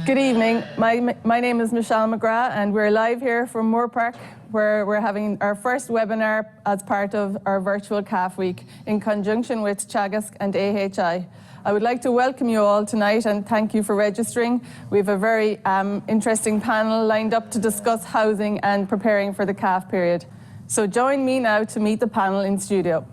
Good evening. My name is Michelle McGrath, and we're live here from Moore Park, where we're having our first webinar as part of our virtual calf week in conjunction with Teagasc and AHI. I would like to welcome you all tonight and thank you for registering. We have a very interesting panel lined up to discuss housing and preparing for the calf period. So join me now to meet the panel in studio.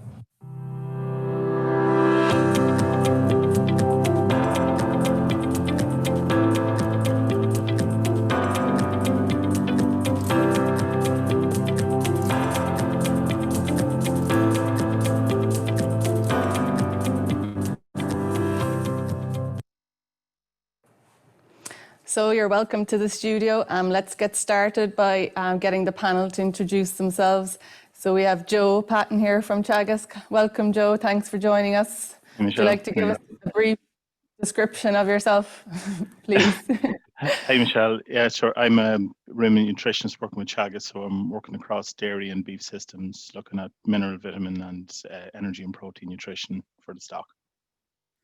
So you're welcome to the studio. Let's get started by getting the panel to introduce themselves. So we have Joe Patton here from Teagasc. Welcome, Joe. Thanks for joining us. Would you like to give us a brief description of yourself, please? Hi, Michelle. Yeah, sure. I'm a ruminant nutritionist working with Teagasc, so I'm working across dairy and beef systems, looking at mineral, vitamin, and energy and protein nutrition for the stock.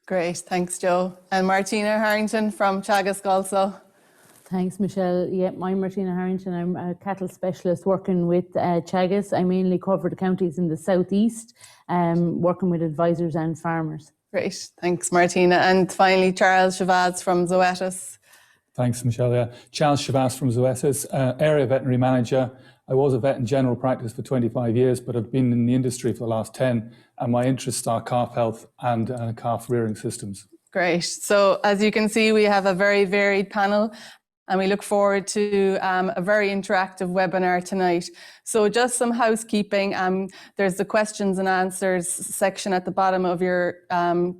Great, thanks, Joe. And Martina Harrington from Teagasc also. Thanks, Michelle. Yeah, I'm Martina Harrington. I'm a cattle specialist working with Teagasc. I mainly cover the counties in the southeast, working with advisors and farmers. Great, thanks, Martina. And finally, Charles Chavaz from Zoetis. Thanks, Michelle. Yeah, Charles Chavaz from Zoetis, area veterinary manager. I was a vet in general practice for 25 years, but I've been in the industry for the last 10, and my interests are calf health and calf rearing systems. Great. So as you can see, we have a very varied panel, and we look forward to a very interactive webinar tonight. So just some housekeeping. There's the questions and answers section at the bottom of your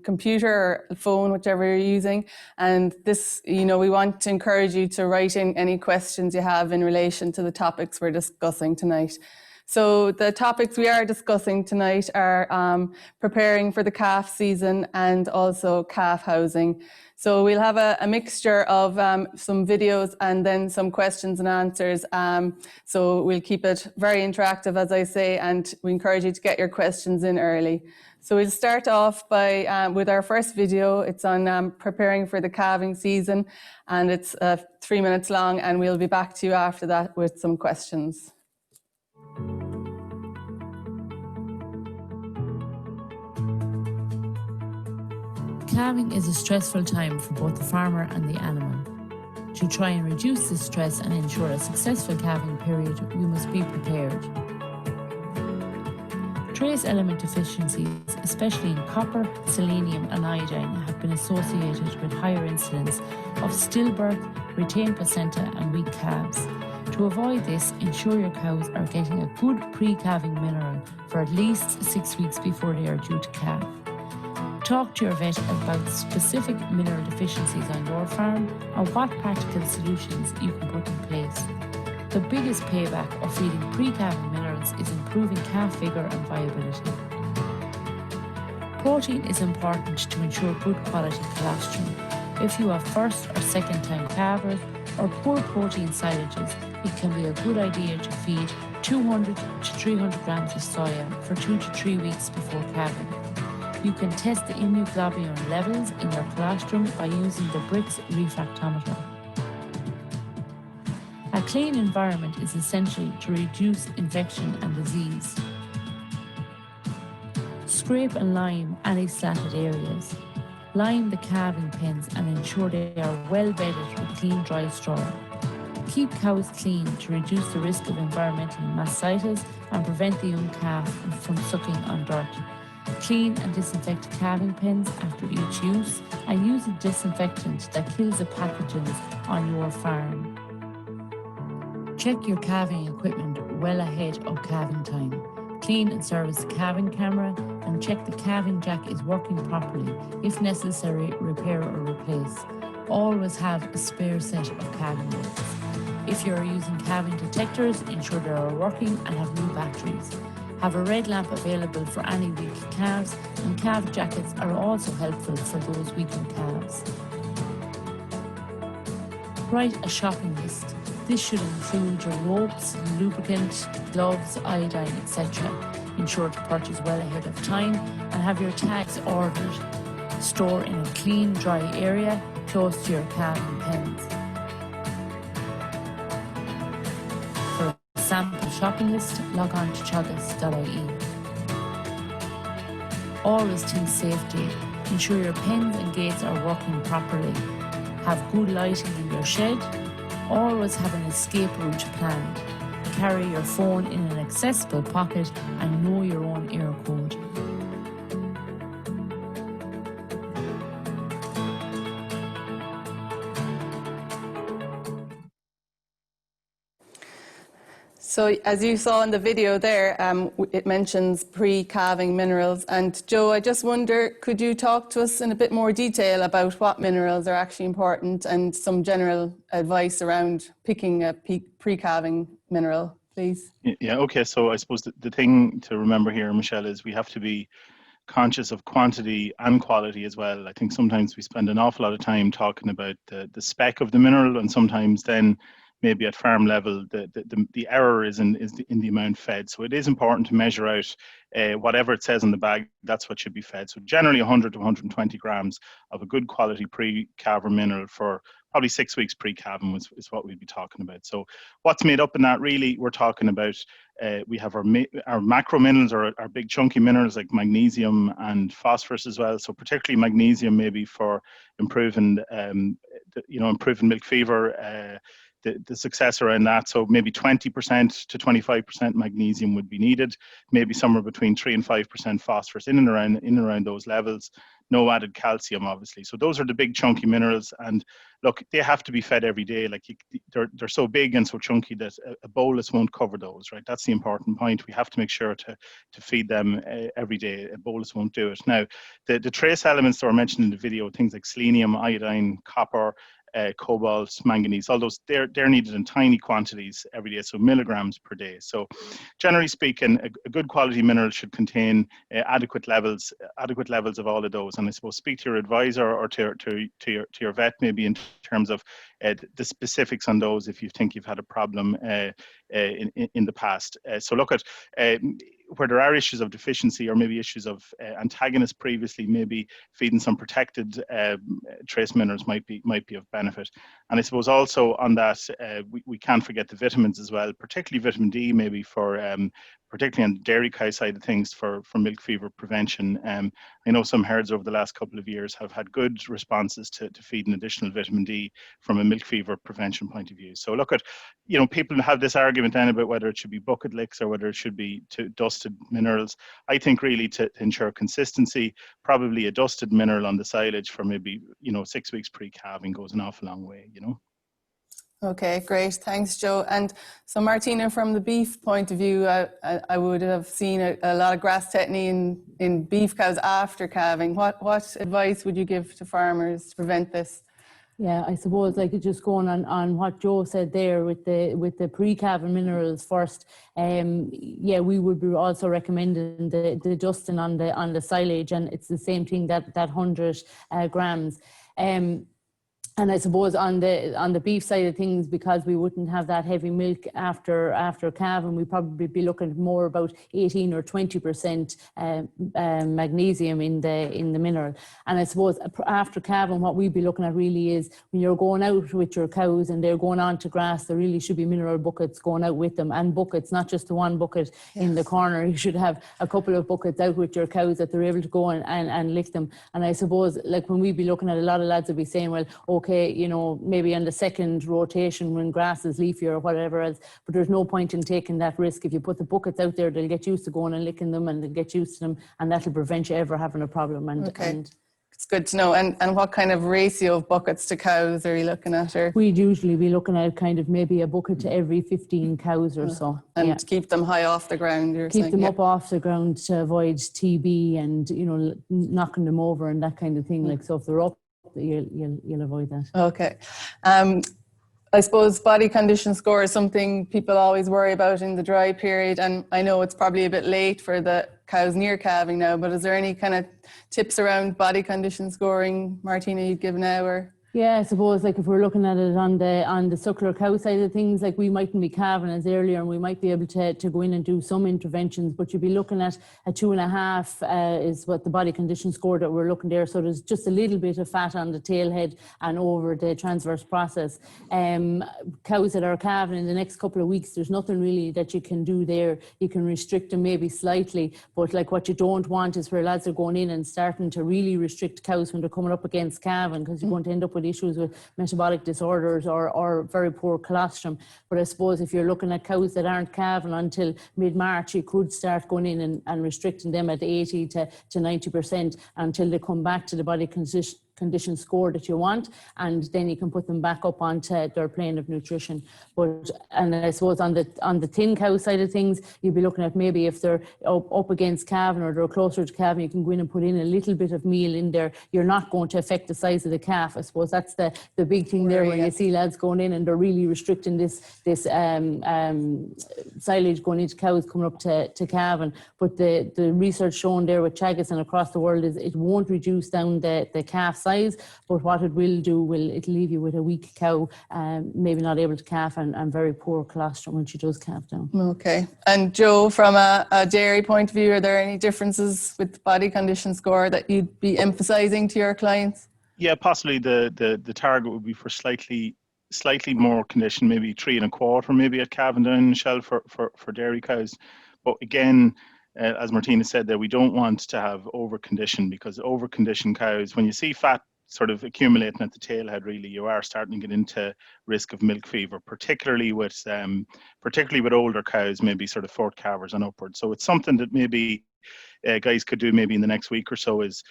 computer or phone, whichever you're using. And this, we want to encourage you to write in any questions you have in relation to the topics we're discussing tonight. So the topics we are discussing tonight are preparing for the calf season and also calf housing. So we'll have a mixture of some videos and then some questions and answers. So we'll keep it very interactive, as I say, and we encourage you to get your questions in early. So we'll start off by with our first video. It's on preparing for the calving season, and it's 3 minutes long, and we'll be back to you after that with some questions. Calving is a stressful time for both the farmer and the animal. To try and reduce this stress and ensure a successful calving period, we must be prepared. Trace element deficiencies, especially in copper, selenium and iodine, have been associated with higher incidence of stillbirth, retained placenta and weak calves. To avoid this, ensure your cows are getting a good pre-calving mineral for at least 6 weeks before they are due to calve. Talk to your vet about specific mineral deficiencies on your farm and what practical solutions you can put in place. The biggest payback of feeding pre-calving minerals is improving calf vigour and viability. Protein is important to ensure good quality colostrum. If you have first or second time calvers or poor protein silages, it can be a good idea to feed 200 to 300 grams of soya for 2 to 3 weeks before calving. You can test the immunoglobulin levels in your colostrum by using the Brix refractometer. A clean environment is essential to reduce infection and disease. Scrape and lime any slatted areas. Lime the calving pens and ensure they are well bedded with clean dry straw. Keep cows clean to reduce the risk of environmental mastitis and prevent the young calf from sucking on dirt. Clean and disinfect calving pens after each use and use a disinfectant that kills the pathogens on your farm. Check your calving equipment well ahead of calving time. Clean and service the calving camera and check the calving jack is working properly. If necessary, repair or replace. Always have a spare set of calving ropes. If you are using calving detectors, ensure they are working and have new batteries. Have a red lamp available for any weak calves, and calf jackets are also helpful for those weakened calves. Write a shopping list. This should include your ropes, lubricant, gloves, iodine, etc. Ensure to purchase well ahead of time and have your tags ordered. Store in a clean, dry area close to your calving pens. shopping list, log on to teagasc.ie. Always think safety. Ensure your pens and gates are working properly. Have good lighting in your shed. Always have an escape route planned. Carry your phone in an accessible pocket and know your own air code. So as you saw in the video there, it mentions pre-calving minerals. And Joe, I just wonder, could you talk to us in a bit more detail about what minerals are actually important and some general advice around picking a pre-calving mineral, please? Yeah, okay. So I suppose the thing to remember here, Michelle, is we have to be conscious of quantity and quality as well. I think sometimes we spend an awful lot of time talking about the spec of the mineral, and sometimes then maybe at farm level the error is in the amount fed. So it is important to measure out whatever it says on the bag, that's what should be fed. So generally 100 to 120 grams of a good quality pre-calver mineral for probably 6 weeks pre-calving is what we'd be talking about. So what's made up in that, really, we're talking about we have our macro minerals, or our big chunky minerals like magnesium and phosphorus as well. So particularly magnesium, maybe for improving improving milk fever, the success around that. So maybe 20% to 25% magnesium would be needed, maybe somewhere between 3 and 5% phosphorus in and around those levels. No added calcium, obviously. So those are the big chunky minerals, and look, they have to be fed every day. Like they're so big and so chunky that a bolus won't cover those, right? That's the important point. We have to make sure to feed them every day. A bolus won't do it. Now, the trace elements that were mentioned in the video, things like selenium, iodine, copper, cobalt, manganese, all those, they're needed in tiny quantities every day, so milligrams per day. So generally speaking, a good quality mineral should contain adequate levels of all of those. And I suppose speak to your advisor or to your vet maybe in terms of the specifics on those if you think you've had a problem in the past. So look at where there are issues of deficiency or maybe issues of antagonists previously, maybe feeding some protected trace minerals might be of benefit. And I suppose also on that, we can't forget the vitamins as well, particularly vitamin D, maybe for particularly on the dairy cow side of things for milk fever prevention. I know some herds over the last couple of years have had good responses to feeding additional vitamin D from a milk fever prevention point of view. So look at, people have this argument then about whether it should be bucket licks or whether it should be dusted minerals. I think really to ensure consistency, probably a dusted mineral on the silage for maybe 6 weeks pre-calving goes an awful long way. Okay, great. Thanks, Joe. And so, Martina, from the beef point of view, I would have seen a lot of grass tetany in beef cows after calving. What advice would you give to farmers to prevent this? Yeah, I suppose like just going on what Joe said there with the pre-calving minerals first. We would be also recommending the dusting on the silage, and it's the same thing that 100 grams. And I suppose on the beef side of things, because we wouldn't have that heavy milk after calving, we'd probably be looking more about 18 or 20% magnesium in the mineral. And I suppose after calving, what we'd be looking at really is when you're going out with your cows and they're going on to grass, there really should be mineral buckets going out with them, and buckets, not just the one bucket in the corner. You should have a couple of buckets out with your cows that they're able to go and lick them. And I suppose like when we'd be looking at, a lot of lads would be saying, well, okay, maybe on the second rotation when grass is leafy or whatever else, but there's no point in taking that risk. If you put the buckets out there, they'll get used to going and licking them, and they'll get used to them, and that'll prevent you ever having a problem. And it's good to know. And what kind of ratio of buckets to cows are you looking at? Or we'd usually be looking at kind of maybe a bucket to every 15 cows or so. And keep them high off the ground. Keep them up off the ground to avoid TB and knocking them over and that kind of thing. Like, so if they're up, you'll avoid that. Okay. I suppose body condition score is something people always worry about in the dry period, and I know it's probably a bit late for the cows near calving now, but is there any kind of tips around body condition scoring, Martina, you'd give now? Or Yeah, I suppose like if we're looking at it on the suckler cow side of things, like we mightn't be calving as earlier, and we might be able to go in and do some interventions, but you'd be looking at a 2.5 is what the body condition score that we're looking there. So there's just a little bit of fat on the tail head and over the transverse process. Cows that are calving in the next couple of weeks, there's nothing really that you can do there. You can restrict them maybe slightly, but like what you don't want is where lads are going in and starting to really restrict cows when they're coming up against calving, because you're going to end up with issues with metabolic disorders or very poor colostrum. But I suppose if you're looking at cows that aren't calving until mid-March, you could start going in and restricting them at 80 to 90% until they come back to the body condition score that you want, and then you can put them back up onto their plane of nutrition. And I suppose on the thin cow side of things, you'd be looking at maybe if they're up against calving or they're closer to calving, you can go in and put in a little bit of meal in there. You're not going to affect the size of the calf. I suppose that's the big thing there, when you see lads going in and they're really restricting this silage going into cows coming up to calving. But the research shown there with Teagasc and across the world is it won't reduce down the calf size, but what it will do, it'll leave you with a weak cow, maybe not able to calf and very poor colostrum when she does calf down. Okay. And Joe, from a dairy point of view, are there any differences with the body condition score that you'd be emphasizing to your clients? Yeah, possibly the target would be for slightly more condition, maybe 3.25, maybe at calving down, Michelle, for dairy cows. But again, as Martina said there, we don't want to have over-condition, because over-conditioned cows, when you see fat sort of accumulating at the tailhead, really, you are starting to get into risk of milk fever, particularly with older cows, maybe sort of fourth calvers and upwards. So it's something that maybe guys could do maybe in the next week or so, is,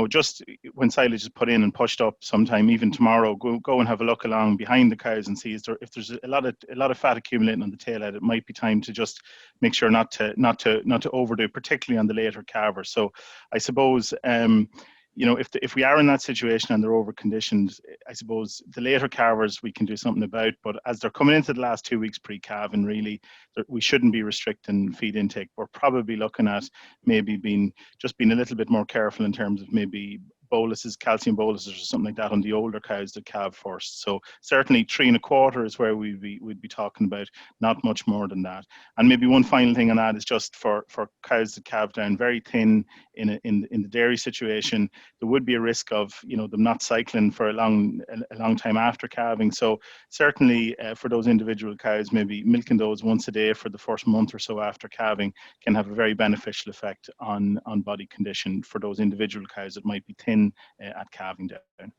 just when silage is put in and pushed up sometime, even tomorrow, go and have a look along behind the cows and see if there's a lot of fat accumulating on the tailhead. It might be time to just make sure not to overdo, particularly on the later calvers. So I suppose if we are in that situation and they're over conditioned, I suppose the later calvers we can do something about. But as they're coming into the last 2 weeks pre-calving, really, we shouldn't be restricting feed intake. We're probably looking at maybe being a little bit more careful in terms of maybe boluses, calcium boluses or something like that on the older cows that calve first. So certainly 3.25 is where we'd be talking about, not much more than that. And maybe one final thing on that is just for cows that calve down very thin in the dairy situation, there would be a risk of them not cycling for a long time after calving. So certainly for those individual cows, maybe milking those once a day for the first month or so after calving can have a very beneficial effect on body condition for those individual cows that might be thin at calving down.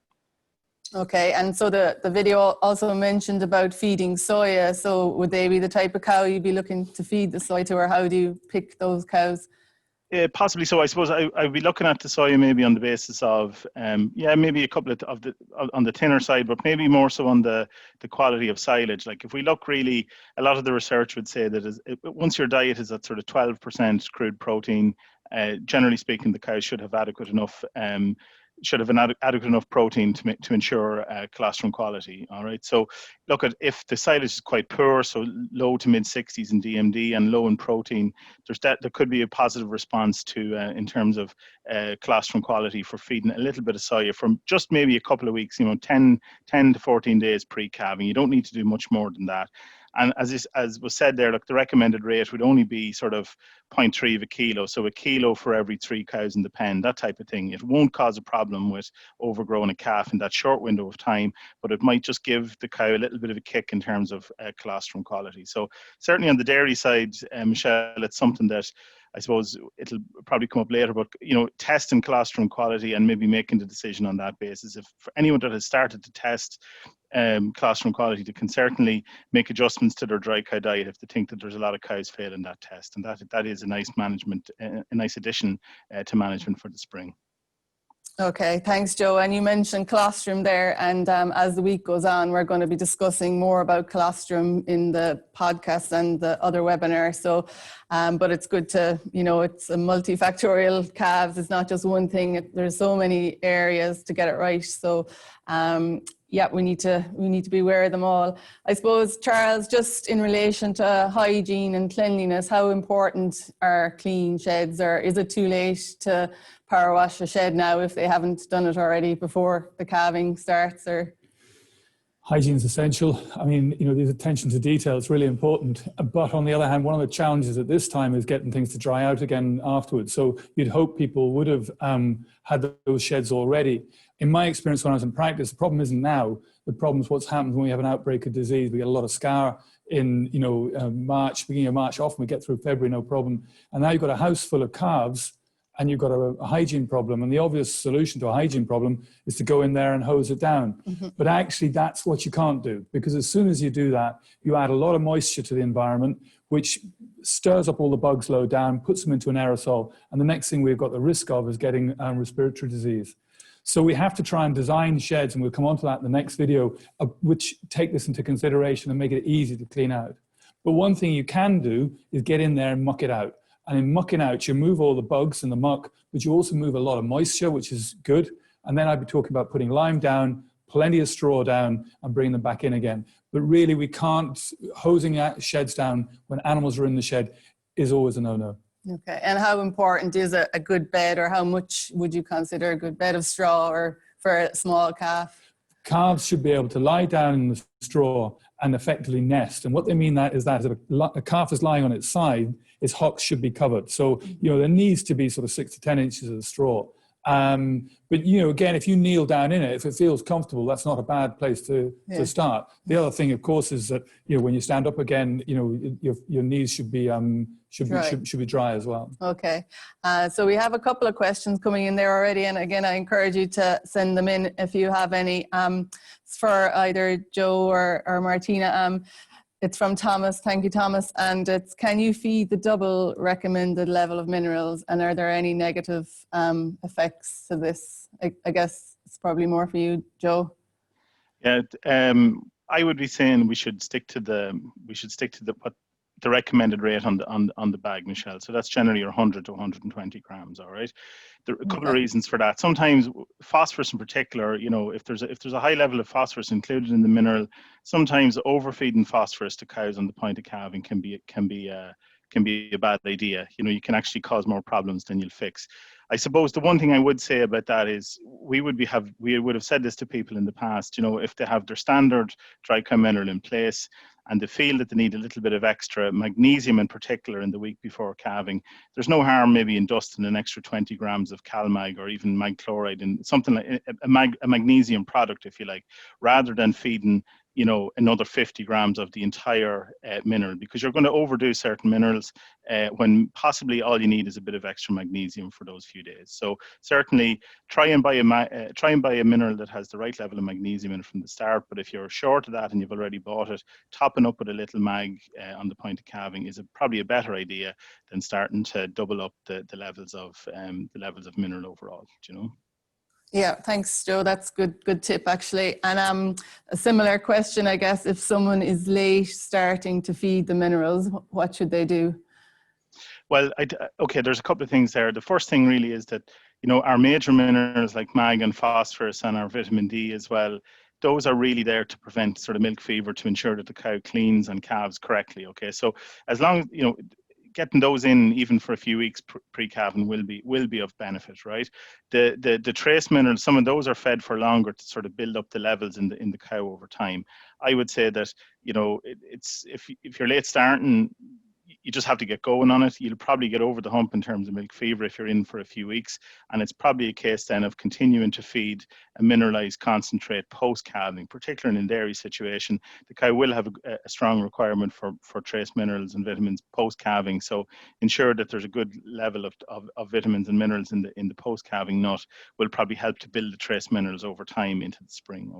Okay, and so the video also mentioned about feeding soya. So would they be the type of cow you'd be looking to feed the soya to, or how do you pick those cows? Possibly so. I suppose I'd be looking at the soya maybe on the basis of maybe a couple of on the thinner side, but maybe more so on the quality of silage. Like if we look, really, a lot of the research would say that once your diet is at sort of 12% crude protein, generally speaking, the cows should have adequate enough protein to ensure colostrum quality. All right. So look at, if the silage is quite poor, so low to mid 60s in DMD and low in protein, there could be a positive response to in terms of colostrum quality for feeding a little bit of soya from just maybe a couple of weeks, 10 to 14 days pre-calving. You don't need to do much more than that. And as was said there, look, the recommended rate would only be sort of 0.3 of a kilo. So a kilo for every 3 cows in the pen, that type of thing. It won't cause a problem with overgrowing a calf in that short window of time, but it might just give the cow a little bit of a kick in terms of colostrum quality. So certainly on the dairy side, Michelle, it's something that I suppose it'll probably come up later, but testing colostrum quality and maybe making the decision on that basis. If for anyone that has started to test colostrum quality, they can certainly make adjustments to their dry cow diet if they think that there's a lot of cows failing that test, and that is a nice addition to management for the spring. Okay, thanks, Joe. And you mentioned colostrum there, and as the week goes on, we're going to be discussing more about colostrum in the podcast and the other webinar. So, but it's good to, it's a multifactorial calves. It's not just one thing. There's so many areas to get it right. So, yeah, we need to be aware of them all. I suppose, Charles, just in relation to hygiene and cleanliness, how important are clean sheds, or is it too late to power wash a shed now if they haven't done it already before the calving starts? Or hygiene is essential. I mean, there's attention to detail. It's really important. But on the other hand, one of the challenges at this time is getting things to dry out again afterwards. So you'd hope people would have had those sheds already. In my experience when I was in practice, the problem isn't now. The problem is what's happened when we have an outbreak of disease. We get a lot of scour in, March, beginning of March. Often we get through February, no problem. And now you've got a house full of calves, and you've got a hygiene problem. And the obvious solution to a hygiene problem is to go in there and hose it down. Mm-hmm. But actually, that's what you can't do, because as soon as you do that, you add a lot of moisture to the environment, which stirs up all the bugs low down, puts them into an aerosol. And the next thing we've got the risk of is getting respiratory disease. So we have to try and design sheds, and we'll come on to that in the next video, which take this into consideration and make it easy to clean out. But one thing you can do is get in there and muck it out. And in mucking out, you move all the bugs and the muck, but you also move a lot of moisture, which is good. And then I'd be talking about putting lime down, plenty of straw down, and bringing them back in again. But really, we can't, hosing sheds down when animals are in the shed is always a no-no. Okay, and how important is a good bed, or how much would you consider a good bed of straw or for a small calf? Calves should be able to lie down in the straw and effectively nest. And what they mean that is that if a calf is lying on its side, its hocks should be covered. So, there needs to be sort of 6 to 10 inches of straw. But, again, if you kneel down in it, if it feels comfortable, that's not a bad place to start. The other thing, of course, is that, when you stand up again, your knees should be dry as well. Okay. So we have a couple of questions coming in there already. And again, I encourage you to send them in if you have any. It's for either Joe or Martina. It's from Thomas. Thank you, Thomas. And it's, can you feed the double recommended level of minerals? And are there any negative effects to this? I guess it's probably more for you, Joe. Yeah, I would be saying we should stick to the recommended rate on the bag, Michelle. So that's generally 100 to 120 grams. All right. There are a couple of reasons for that. Sometimes phosphorus in particular, if there's a high level of phosphorus included in the mineral, sometimes overfeeding phosphorus to cows on the point of calving can be a bad idea. You can actually cause more problems than you'll fix. I suppose the one thing I would say about that is we would have said this to people in the past, if they have their standard dry cow mineral in place and they feel that they need a little bit of extra magnesium in particular in the week before calving, there's no harm maybe in dusting an extra 20 grams of CalMag or even mag chloride in something like a magnesium product, if you like, rather than feeding another 50 grams of the entire mineral, because you're going to overdo certain minerals when possibly all you need is a bit of extra magnesium for those few days. So certainly try and buy a mineral that has the right level of magnesium in it from the start. But if you're short of that and you've already bought it, topping up with a little mag on the point of calving is probably a better idea than starting to double up the levels of mineral overall. Yeah, thanks, Joe. That's good tip, actually. And a similar question, I guess, if someone is late starting to feed the minerals, what should they do? Well, there's a couple of things there. The first thing really is that, our major minerals like mag and phosphorus and our vitamin D as well, those are really there to prevent sort of milk fever, to ensure that the cow cleans and calves correctly. Okay, so as long as, getting those in even for a few weeks pre-calving will be of benefit, right? The trace minerals, some of those are fed for longer to sort of build up the levels in the cow over time. I would say that it's if you're late starting, you just have to get going on it. You'll probably get over the hump in terms of milk fever if you're in for a few weeks, and it's probably a case then of continuing to feed a mineralized concentrate post-calving, particularly in a dairy situation. The cow will have a strong requirement for trace minerals and vitamins post-calving, so ensure that there's a good level of vitamins and minerals in the post-calving nut will probably help to build the trace minerals over time into the spring.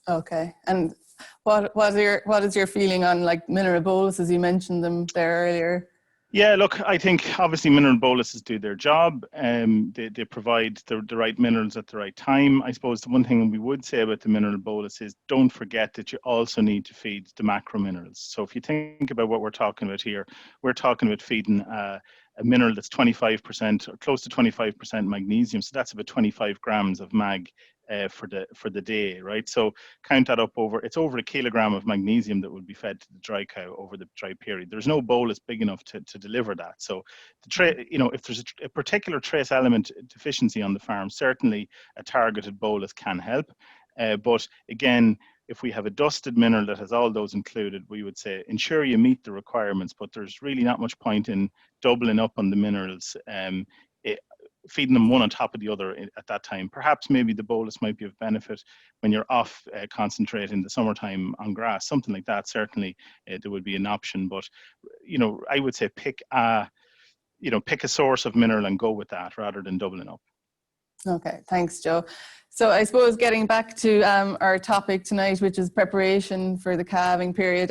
Okay, and what is your feeling on like mineral boluses? You mentioned them there earlier. Yeah, look, I think obviously mineral boluses do their job. They provide the right minerals at the right time. I suppose the one thing we would say about the mineral bolus is don't forget that you also need to feed the macro minerals. So if you think about what we're talking about here, we're talking about feeding a mineral that's 25% or close to 25% magnesium. So that's about 25 grams of mag for the day, right? So count that up it's over a kilogram of magnesium that will be fed to the dry cow over the dry period. There's no bolus big enough to deliver that. So if there's a particular trace element deficiency on the farm, certainly a targeted bolus can help. But again, if we have a dusted mineral that has all those included, we would say ensure you meet the requirements, but there's really not much point in doubling up on the minerals, feeding them one on top of the other at that time. Perhaps maybe the bolus might be of benefit when you're off concentrate in the summertime on grass, something like that. Certainly there would be an option, but I would say pick a source of mineral and go with that rather than doubling up. Okay, thanks, Joe. So I suppose getting back to our topic tonight, which is preparation for the calving period.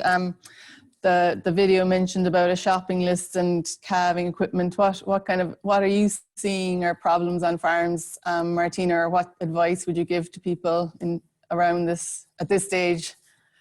The video mentioned about a shopping list and calving equipment. What are you seeing are problems on farms, Martina, or what advice would you give to people around this at this stage?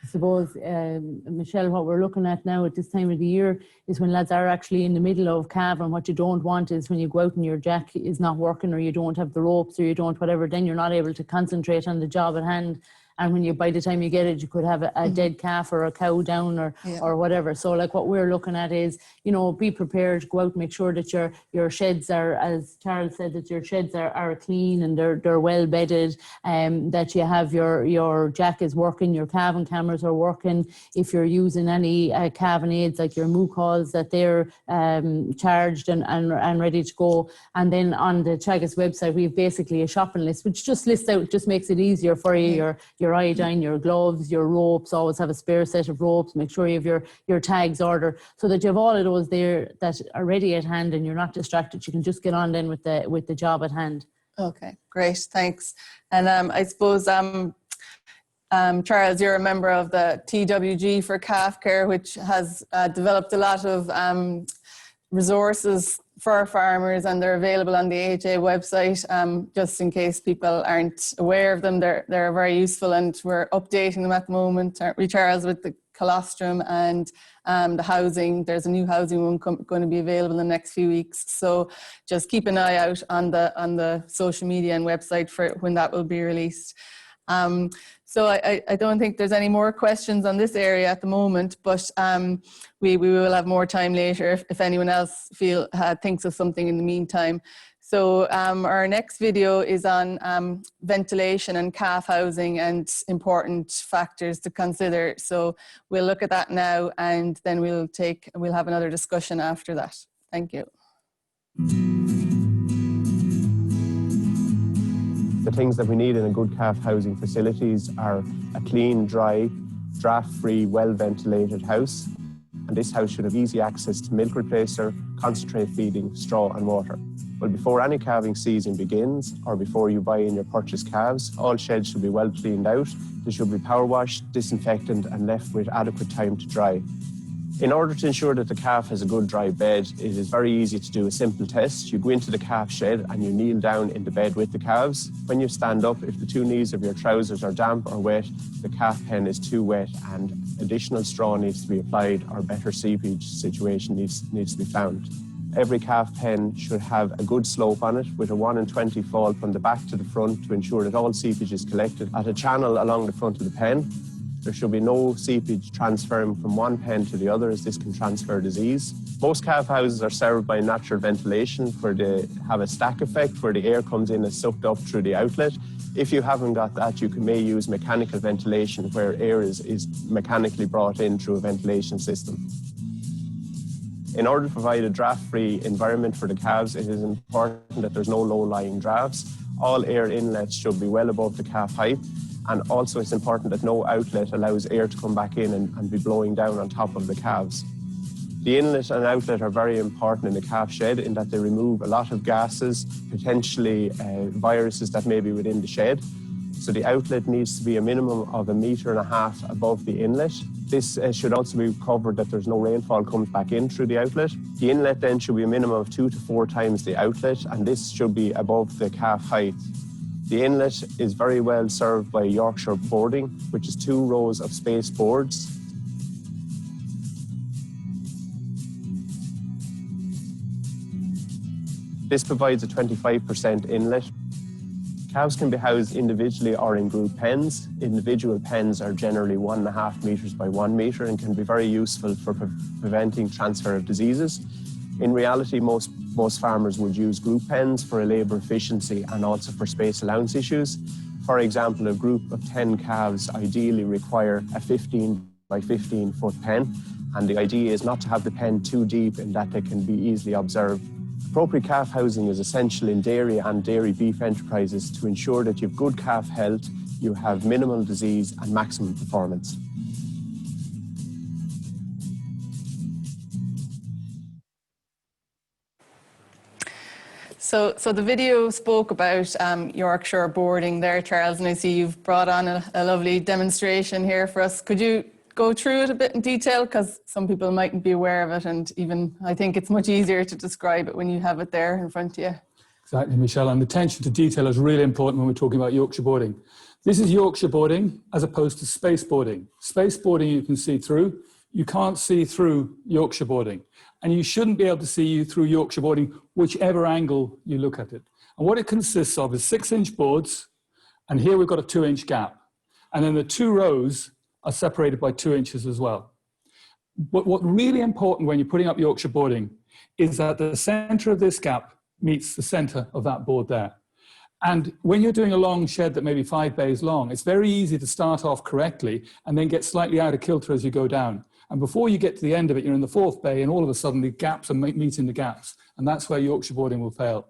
I suppose, Michelle, what we're looking at now at this time of the year is when lads are actually in the middle of calving. What you don't want is when you go out and your jack is not working, or you don't have the ropes, or you don't whatever, then you're not able to concentrate on the job at hand. And when by the time you get it, you could have a dead calf or a cow down or whatever. So like what we're looking at is, be prepared, go out, make sure that your sheds are, as Charles said, that your sheds are clean and they're well bedded, that you have your jack is working, your calving cameras are working. If you're using any calving aids like your moo calls, that they're charged and ready to go. And then on the Teagasc website, we have basically a shopping list, which just lists out, just makes it easier for you, your iodine, your gloves, your ropes. Always have a spare set of ropes. Make sure you have your tags ordered so that you have all of those there that are ready at hand and you're not distracted. You can just get on then with the job at hand. Okay, great, thanks. And I suppose Charles, you're a member of the TWG for calf care, which has developed a lot of resources for our farmers, and they're available on the AHI website. Just in case people aren't aware of them, they're very useful, and we're updating them at the moment, aren't we, Charles, with the colostrum and the housing. There's a new housing one going to be available in the next few weeks, so just keep an eye out on the social media and website for when that will be released. So I don't think there's any more questions on this area at the moment, but we will have more time later if anyone else thinks of something in the meantime. So our next video is on ventilation and calf housing and important factors to consider. So we'll look at that now, and then we'll have another discussion after that. Thank you. The things that we need in a good calf housing facilities are a clean, dry, draft-free, well-ventilated house. And this house should have easy access to milk replacer, concentrate feeding, straw and water. Well, before any calving season begins, or before you buy in your purchased calves, all sheds should be well cleaned out. They should be power washed, disinfected and left with adequate time to dry. In order to ensure that the calf has a good dry bed, it is very easy to do a simple test. You go into the calf shed and you kneel down in the bed with the calves. When you stand up, if the two knees of your trousers are damp or wet, the calf pen is too wet and additional straw needs to be applied, or better seepage situation needs to be found. Every calf pen should have a good slope on it with a 1 in 20 fall from the back to the front to ensure that all seepage is collected at a channel along the front of the pen. There should be no seepage transferring from one pen to the other, as this can transfer disease. Most calf houses are served by natural ventilation, where they have a stack effect where the air comes in and sucked up through the outlet. If you haven't got that, you may use mechanical ventilation, where air is mechanically brought in through a ventilation system. In order to provide a draft-free environment for the calves, it is important that there's no low-lying drafts. All air inlets should be well above the calf height. And also it's important that no outlet allows air to come back in and be blowing down on top of the calves. The inlet and outlet are very important in the calf shed in that they remove a lot of gases, potentially viruses that may be within the shed. So the outlet needs to be a minimum of 1.5 meters above the inlet. This should also be covered that there's no rainfall comes back in through the outlet. The inlet then should be a minimum of 2 to 4 times the outlet, and this should be above the calf height. The inlet is very well served by Yorkshire boarding, which is 2 rows of space boards. This provides a 25% inlet. Calves can be housed individually or in group pens. Individual pens are generally 1.5 metres by 1 metre and can be very useful for preventing transfer of diseases. In reality, most farmers would use group pens for a labour efficiency and also for space allowance issues. For example, a group of 10 calves ideally require a 15 by 15 foot pen, and the idea is not to have the pen too deep in that they can be easily observed. Appropriate calf housing is essential in dairy and dairy beef enterprises to ensure that you have good calf health, you have minimal disease and maximum performance. So the video spoke about Yorkshire boarding there, Charles, and I see you've brought on a lovely demonstration here for us. Could you go through it a bit in detail, because some people mightn't be aware of it, and even I think it's much easier to describe it when you have it there in front of you. Exactly, Michelle, and the attention to detail is really important when we're talking about Yorkshire boarding. This is Yorkshire boarding as opposed to space boarding. Space boarding you can see through. You can't see through Yorkshire boarding, and you shouldn't be able to see you through Yorkshire boarding, whichever angle you look at it. And what it consists of is 6-inch boards, and here we've got a 2-inch gap, and then the 2 rows are separated by 2 inches as well. But what's really important when you're putting up Yorkshire boarding is that the center of this gap meets the center of that board there. And when you're doing a long shed that may be 5 bays long, it's very easy to start off correctly and then get slightly out of kilter as you go down. And before you get to the end of it, you're in the 4th bay, and all of a sudden the gaps are meeting the gaps. And that's where Yorkshire boarding will fail.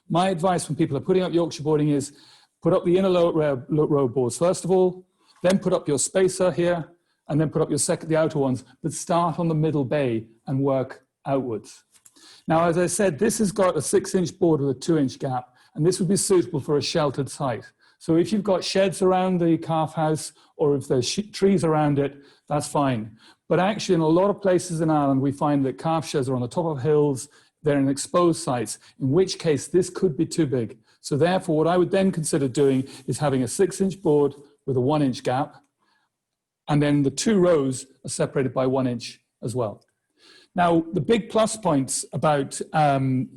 My advice when people are putting up Yorkshire boarding is put up the inner row boards first of all, then put up your spacer here, and then put up the outer ones, but start on the middle bay and work outwards. Now, as I said, this has got a 6-inch board with a 2-inch gap, and this would be suitable for a sheltered site. So if you've got sheds around the calf house, or if there's trees around it, that's fine. But actually, in a lot of places in Ireland, we find that calf sheds are on the top of hills, they're in exposed sites, in which case this could be too big. So therefore, what I would then consider doing is having a 6-inch board with a 1-inch gap, and then the 2 rows are separated by 1 inch as well. Now, the big plus points about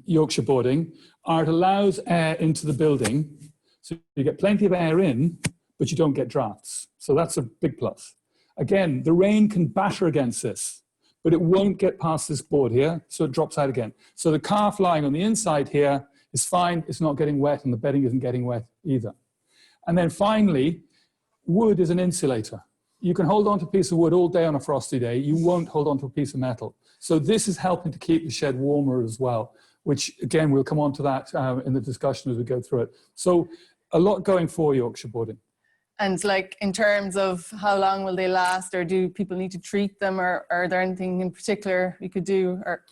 Yorkshire boarding are it allows air into the building, so you get plenty of air in, but you don't get drafts. So that's a big plus. Again, the rain can batter against this, but it won't get past this board here, so it drops out again. So the calf lying on the inside here is fine, it's not getting wet, and the bedding isn't getting wet either. And then finally, wood is an insulator. You can hold on to a piece of wood all day on a frosty day. You won't hold on to a piece of metal. So this is helping to keep the shed warmer as well, which again, we'll come on to that in the discussion as we go through it. So a lot going for Yorkshire boarding. And like in terms of how long will they last, or do people need to treat them, or are there anything in particular you could do? Or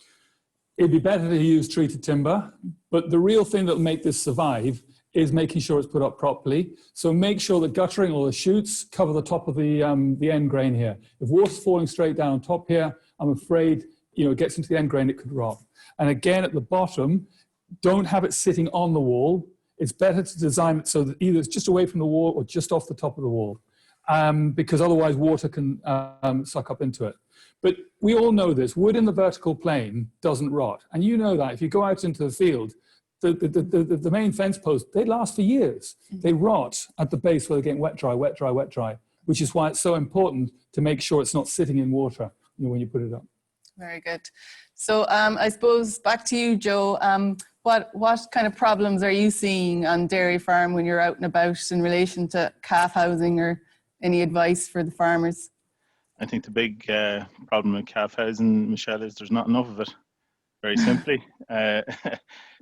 it'd be better to use treated timber, but the real thing that'll make this survive is making sure it's put up properly. So make sure that guttering or the chutes cover the top of the end grain here. If water's falling straight down on top here, I'm afraid, it gets into the end grain, it could rot. And again, at the bottom, don't have it sitting on the wall. It's better to design it so that either it's just away from the wall or just off the top of the wall, because otherwise water can suck up into it. But we all know this, wood in the vertical plane doesn't rot. And you know that if you go out into the field, the main fence posts, they last for years. They rot at the base where they're getting wet, dry, wet, dry, wet, dry, which is why it's so important to make sure it's not sitting in water when you put it up. Very good. So I suppose back to you, Joe. What kind of problems are you seeing on dairy farm when you're out and about in relation to calf housing, or any advice for the farmers? I think the big problem with calf housing, Michelle, is there's not enough of it. Very simply.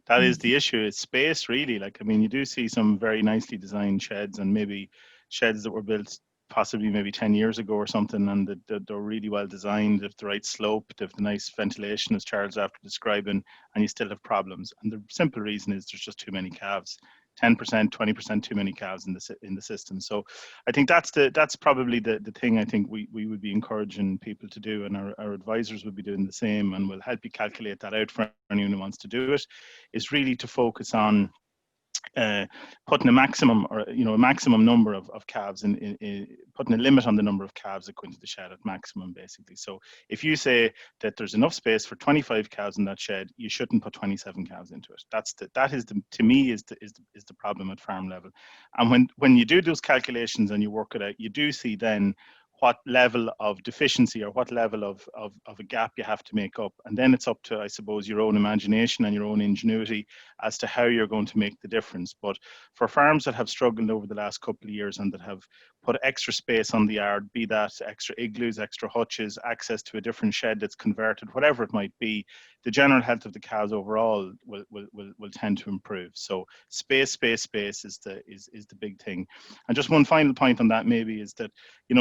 That is the issue. It's space, really. You do see some very nicely designed sheds, and maybe sheds that were built possibly maybe 10 years ago or something, and they're really well designed. They have the right slope, they have the nice ventilation, as Charles after describing, and you still have problems. And the simple reason is there's just too many calves. 10%, 20% too many calves in the system. So I think that's probably the thing I think we would be encouraging people to do, and our advisors would be doing the same, and we'll help you calculate that out for anyone who wants to do it, is really to focus on putting a maximum, or a maximum number of calves in putting a limit on the number of calves that go into the shed at maximum, basically. So if you say that there's enough space for 25 calves in that shed, you shouldn't put 27 calves into it. That is to me is the problem at farm level. And when you do those calculations and you work it out, you do see then what level of deficiency or what level of a gap you have to make up. And then it's up to, I suppose, your own imagination and your own ingenuity as to how you're going to make the difference. But for farms that have struggled over the last couple of years and that have put extra space on the yard, be that extra igloos, extra hutches, access to a different shed that's converted, whatever it might be, the general health of the cows overall will tend to improve. So space is the big thing. And just one final point on that maybe is that,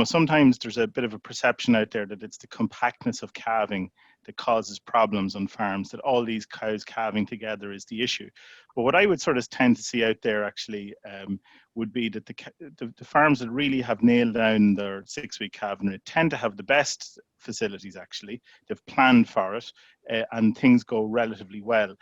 sometimes there's a bit of a perception out there that it's the compactness of calving that causes problems on farms, that all these cows calving together is the issue. But what I would sort of tend to see out there actually would be that the farms that really have nailed down their 6-week calving rate tend to have the best facilities actually. They've planned for it and things go relatively well.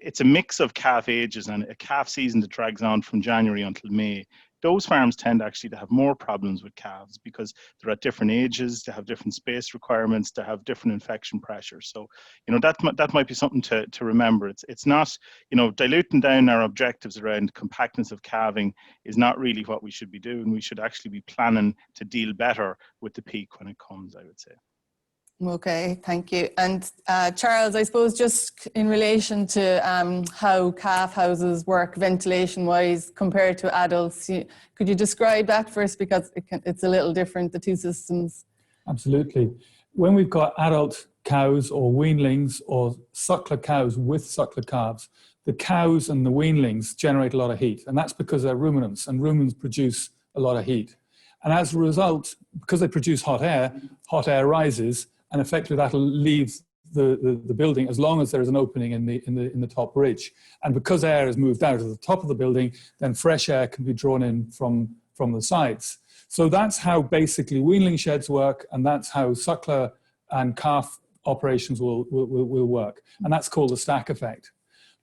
It's a mix of calf ages and a calf season that drags on from January until May. Those farms tend actually to have more problems with calves because they're at different ages, they have different space requirements, they have different infection pressures. So, that might be something to remember. It's not, diluting down our objectives around compactness of calving is not really what we should be doing. We should actually be planning to deal better with the peak when it comes, I would say. Okay, thank you. And Charles, I suppose just in relation to how calf houses work ventilation-wise compared to adults, could you describe that first, because it's a little different, the two systems? Absolutely. When we've got adult cows or weanlings or suckler cows with suckler calves, the cows and the weanlings generate a lot of heat, and that's because they're ruminants, and ruminants produce a lot of heat. And as a result, because they produce hot air rises, and effectively that'll leave the building as long as there is an opening in the top ridge. And because air is moved out of the top of the building, then fresh air can be drawn in from the sides. So that's how basically weanling sheds work, and that's how suckler and calf operations will work. And that's called the stack effect.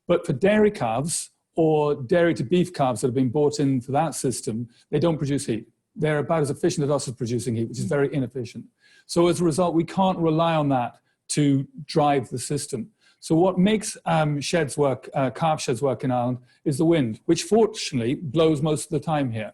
But for dairy calves or dairy to beef calves that have been bought in for that system, they don't produce heat. They're about as efficient as us as producing heat, which is very inefficient. So as a result, we can't rely on that to drive the system. So what makes calf sheds work in Ireland is the wind, which fortunately blows most of the time here.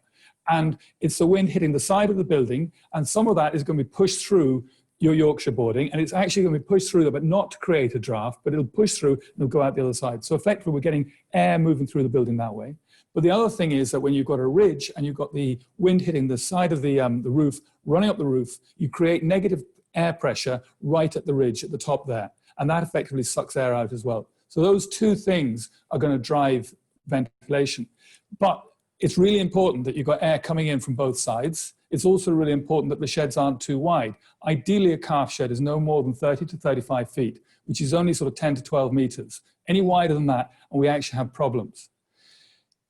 And it's the wind hitting the side of the building, and some of that is going to be pushed through your Yorkshire boarding, and it's actually going to be pushed through there, but not to create a draft, but it'll push through and it'll go out the other side. So effectively, we're getting air moving through the building that way. But the other thing is that when you've got a ridge and you've got the wind hitting the side of the roof, running up the roof, you create negative air pressure right at the ridge at the top there. And that effectively sucks air out as well. So those two things are going to drive ventilation. But it's really important that you've got air coming in from both sides. It's also really important that the sheds aren't too wide. Ideally, a calf shed is no more than 30 to 35 feet, which is only sort of 10 to 12 meters. Any wider than that, and we actually have problems.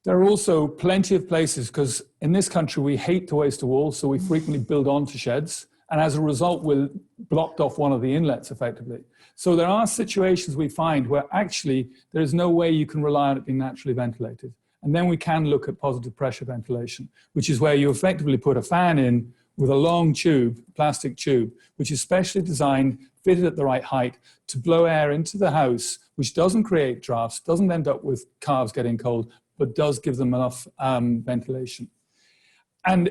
There are also plenty of places, because in this country we hate to waste a wall, so we frequently build onto sheds, and as a result we're blocked off one of the inlets effectively. So there are situations we find where actually there is no way you can rely on it being naturally ventilated. And then we can look at positive pressure ventilation, which is where you effectively put a fan in with a long tube, plastic tube, which is specially designed, fitted at the right height to blow air into the house, which doesn't create drafts, doesn't end up with calves getting cold, but does give them enough ventilation. And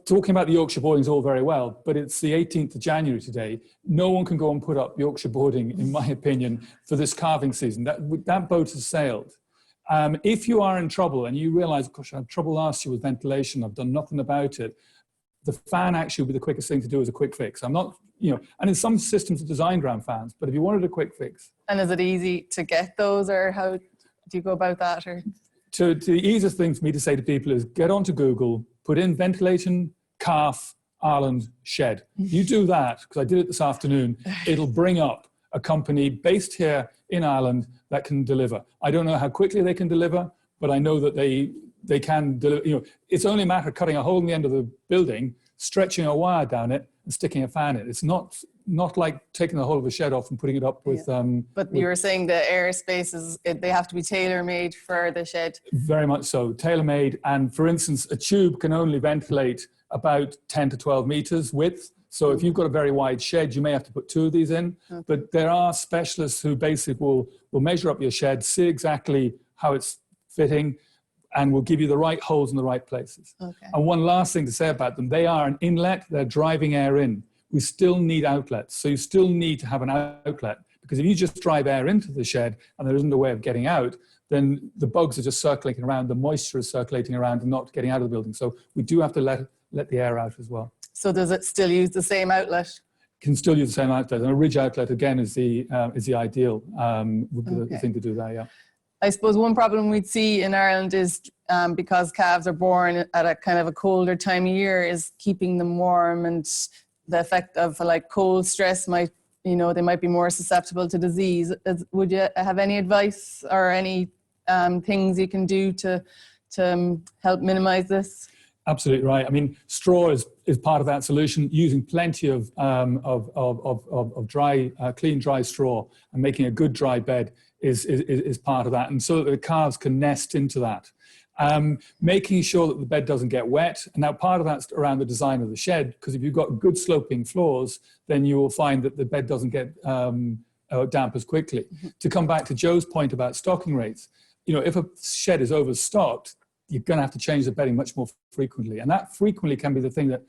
talking about the Yorkshire boarding is all very well, but it's the 18th of January today. No one can go and put up Yorkshire boarding, in my opinion, for this calving season. That boat has sailed. If you are in trouble and you realize, gosh, I had trouble last year with ventilation, I've done nothing about it, the fan actually would be the quickest thing to do as a quick fix. I'm not, and in some systems are designed around fans, but if you wanted a quick fix. And is it easy to get those, or how do you go about that? Or the easiest thing for me to say to people is get onto Google, put in ventilation, calf, Ireland, shed. You do that, because I did it this afternoon, it'll bring up a company based here in Ireland that can deliver. I don't know how quickly they can deliver, but I know that they can deliver. It's only a matter of cutting a hole in the end of the building, stretching a wire down it, and sticking a fan in. It's not not like taking the whole of a shed off and putting it up with. But you were saying the air spaces, they have to be tailor-made for the shed. Very much so, tailor-made. And for instance, a tube can only ventilate about 10 to 12 meters width. So if you've got a very wide shed, you may have to put 2 of these in. Okay. But there are specialists who basically will measure up your shed, see exactly how it's fitting, and will give you the right holes in the right places. Okay. And one last thing to say about them, they are an inlet, they're driving air in. We still need outlets. So you still need to have an outlet, because if you just drive air into the shed and there isn't a way of getting out, then the bugs are just circulating around, the moisture is circulating around and not getting out of the building. So we do have to let the air out as well. So does it still use the same outlet? Can still use the same outlet. And a ridge outlet, again, is the ideal, would be the thing to do there, yeah. I suppose one problem we'd see in Ireland is because calves are born at a kind of a colder time of year, is keeping them warm, and the effect of like cold stress might, you know, they might be more susceptible to disease. Would you have any advice or any things you can do to help minimize this? Absolutely right. I mean, straw is part of that solution. Using plenty of dry, clean, dry straw and making a good dry bed is part of that, and so that the calves can nest into that. Making sure that the bed doesn't get wet. And now part of that's around the design of the shed, because if you've got good sloping floors, then you will find that the bed doesn't get damp as quickly. Mm-hmm. To come back to Joe's point about stocking rates, you know, if a shed is overstocked, you're going to have to change the bedding much more frequently. And that frequently can be the thing that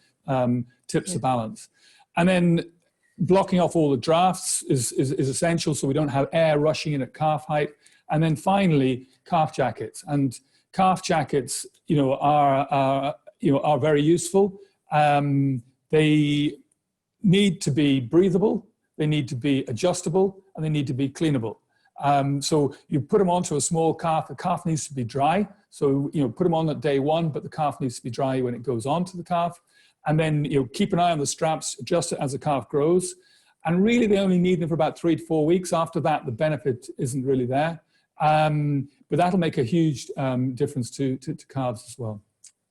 tips the balance. And then blocking off all the drafts is essential, so we don't have air rushing in at calf height. And then finally, calf jackets. And calf jackets, you know, are very useful. They need to be breathable, they need to be adjustable, and they need to be cleanable. So you put them onto a small calf. The calf needs to be dry. So, you know, put them on at day 1, but the calf needs to be dry when it goes onto the calf. And then, you know, keep an eye on the straps, adjust it as the calf grows. And really, they only need them for about 3 to 4 weeks. After that, the benefit isn't really there. But that'll make a huge difference to calves as well.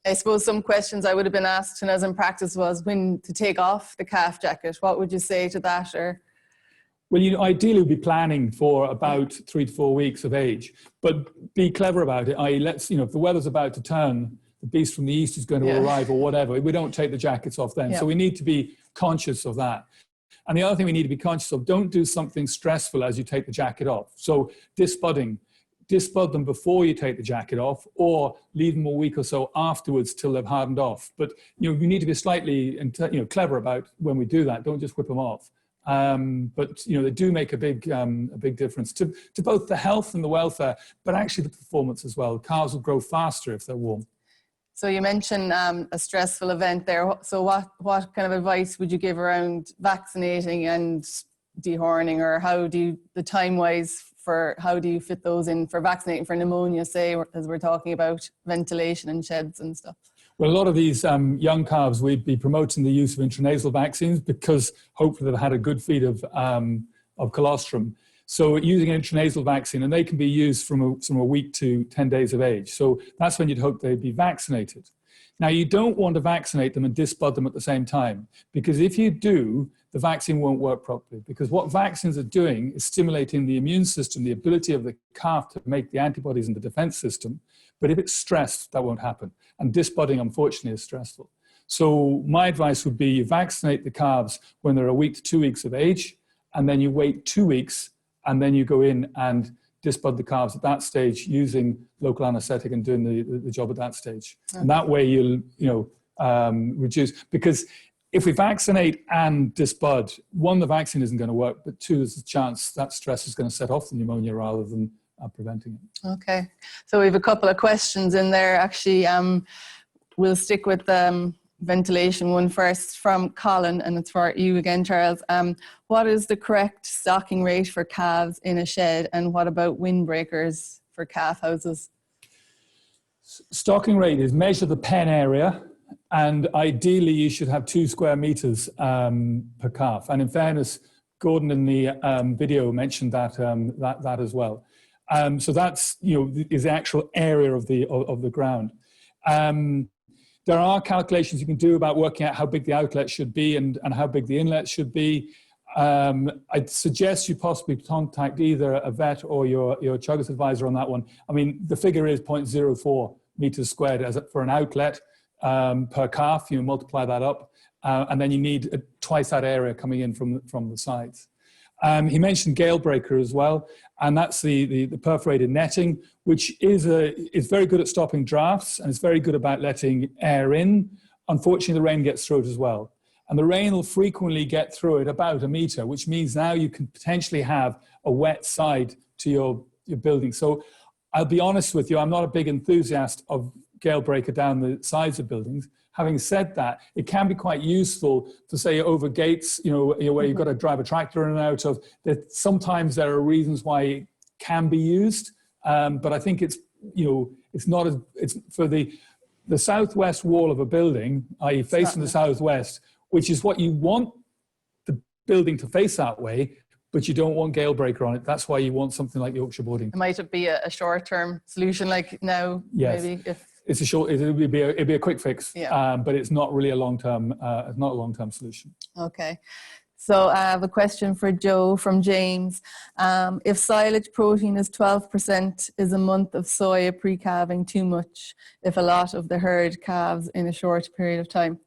I suppose some questions I would have been asked and as in practice was when to take off the calf jacket. What would you say to that? Or well, you know, ideally we'd be planning for about 3 to 4 weeks of age, but be clever about it. Let's, you know, if the weather's about to turn, the beast from the east is going to arrive or whatever, we don't take the jackets off then. So we need to be conscious of that. And the other thing we need to be conscious of, don't do something stressful as you take the jacket off. So disbudding, disbud them before you take the jacket off, or leave them a week or so afterwards till they've hardened off. But, you know, we need to be slightly, you know, clever about when we do that. Don't just whip them off. But, you know, they do make a big difference to both the health and the welfare, but actually the performance as well. Calves will grow faster if they're warm. So you mentioned a stressful event there. So what kind of advice would you give around vaccinating and dehorning, or how do you, the time-wise, for how do you fit those in for vaccinating for pneumonia, say, as we're talking about ventilation and sheds and stuff? Well, a lot of these young calves, we'd be promoting the use of intranasal vaccines because hopefully they've had a good feed of colostrum. So using an intranasal vaccine, and they can be used from a week to 10 days of age. So that's when you'd hope they'd be vaccinated. Now, you don't want to vaccinate them and disbud them at the same time, because if you do, the vaccine won't work properly, because what vaccines are doing is stimulating the immune system, the ability of the calf to make the antibodies in the defense system. But if it's stressed, that won't happen. And disbudding, unfortunately, is stressful. So my advice would be you vaccinate the calves when they're a week to 2 weeks of age, and then you wait 2 weeks, and then you go in and disbud the calves at that stage using local anesthetic and doing the job at that stage. Okay. And that way you'll reduce, because if we vaccinate and disbud, 1, the vaccine isn't going to work, but 2, there's a chance that stress is going to set off the pneumonia rather than preventing it. Okay, so we have a couple of questions in there. Actually, we'll stick with ventilation one first from Colin, and it's for you again, Charles. What is the correct stocking rate for calves in a shed, and what about windbreakers for calf houses? Stocking rate is measure the pen area, and ideally you should have 2 square meters per calf. And in fairness, Gordon in the video mentioned that that as well. So that's, you know, is the actual area of the ground. There are calculations you can do about working out how big the outlet should be and how big the inlet should be. I'd suggest you possibly contact either a vet or your Teagasc advisor on that one. I mean, the figure is 0.04 meters squared for an outlet per calf. You multiply that up, and then you need twice that area coming in from the sides. He mentioned gale breaker as well, and that's the perforated netting, which is very good at stopping drafts, and it's very good about letting air in. Unfortunately, the rain gets through it as well. And the rain will frequently get through it about a meter, which means now you can potentially have a wet side to your building. So I'll be honest with you, I'm not a big enthusiast of gale breaker down the sides of buildings. Having said that, it can be quite useful to say over gates, where you've got to drive a tractor in and out of, that sometimes there are reasons why it can be used. But I think it's for the southwest wall of a building, i.e. facing the southwest, which is what you want the building to face that way, but you don't want gale breaker on it. That's why you want something like Yorkshire boarding. It might be a short-term solution, like now, yes. maybe if it'd be a quick fix, yeah. But it's not really a long-term solution. Okay. So I have a question for Joe from James. If silage protein is 12%, is a month of soya pre-calving too much if a lot of the herd calves in a short period of time?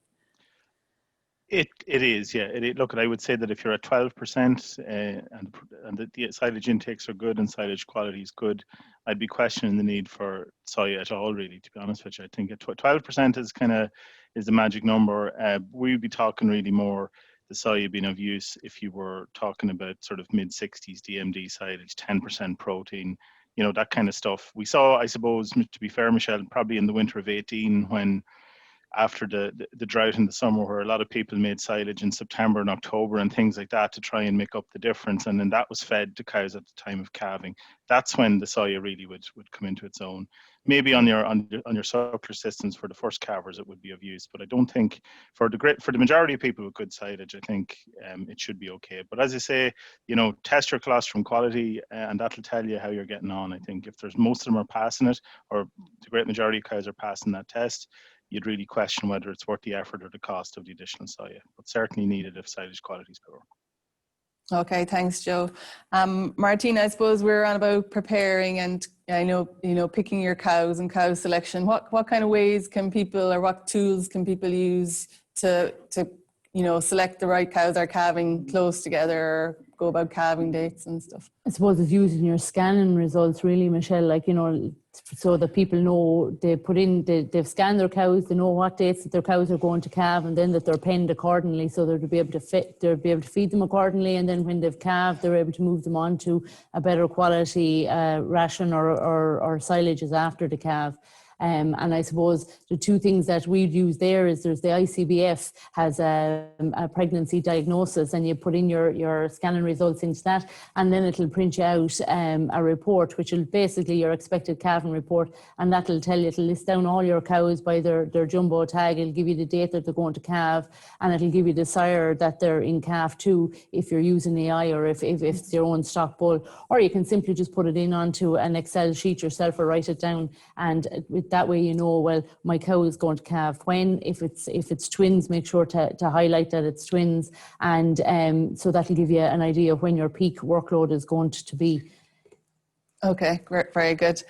It is, yeah. Look, I would say that if you're at 12% and the silage intakes are good and silage quality is good, I'd be questioning the need for soya at all, really, to be honest with you. I think 12% is the magic number. We'd be talking really more the soya being of use if you were talking about sort of mid-60s DMD silage, 10% protein, that kind of stuff. We saw, I suppose, to be fair, Michelle, probably in the winter of 18 when after the drought in the summer, where a lot of people made silage in September and October and things like that to try and make up the difference, and then that was fed to cows at the time of calving. That's when the soya really would come into its own. Maybe on your suckler systems for the first calvers it would be of use, but I don't think for the majority of people with good silage, I think it should be okay. But as I say, test your colostrum quality, and that'll tell you how you're getting on. I think if there's most of them are passing it, or the great majority of cows are passing that test, you'd really question whether it's worth the effort or the cost of the additional soya, but certainly needed if silage quality is poor. Okay, thanks, Joe. Martina, I suppose we're on about preparing, and I know, picking your cows and cow selection. What kind of ways can people, or what tools can people use to select the right cows that are calving close together, or go about calving dates and stuff? I suppose it's using your scanning results, really, Michelle, so that people know they've scanned their cows, they know what dates that their cows are going to calve, and then that they're penned accordingly, so they'll be able to feed them accordingly, and then when they've calved, they're able to move them on to a better quality ration or silages after the calve. And I suppose the two things that we'd use there is there's the ICBF has a pregnancy diagnosis, and you put in your scanning results into that, and then it'll print you out a report, which will basically your expected calving report, and that'll tell you, it'll list down all your cows by their jumbo tag. It'll give you the date that they're going to calve, and it'll give you the sire that they're in calf 2 if you're using AI, or if it's your own stock bull, or you can simply just put it in onto an Excel sheet yourself or write it down, and that way well, my cow is going to calve when. If it's twins, make sure to highlight that it's twins, and so that'll give you an idea of when your peak workload is going to be. Okay, great, very good.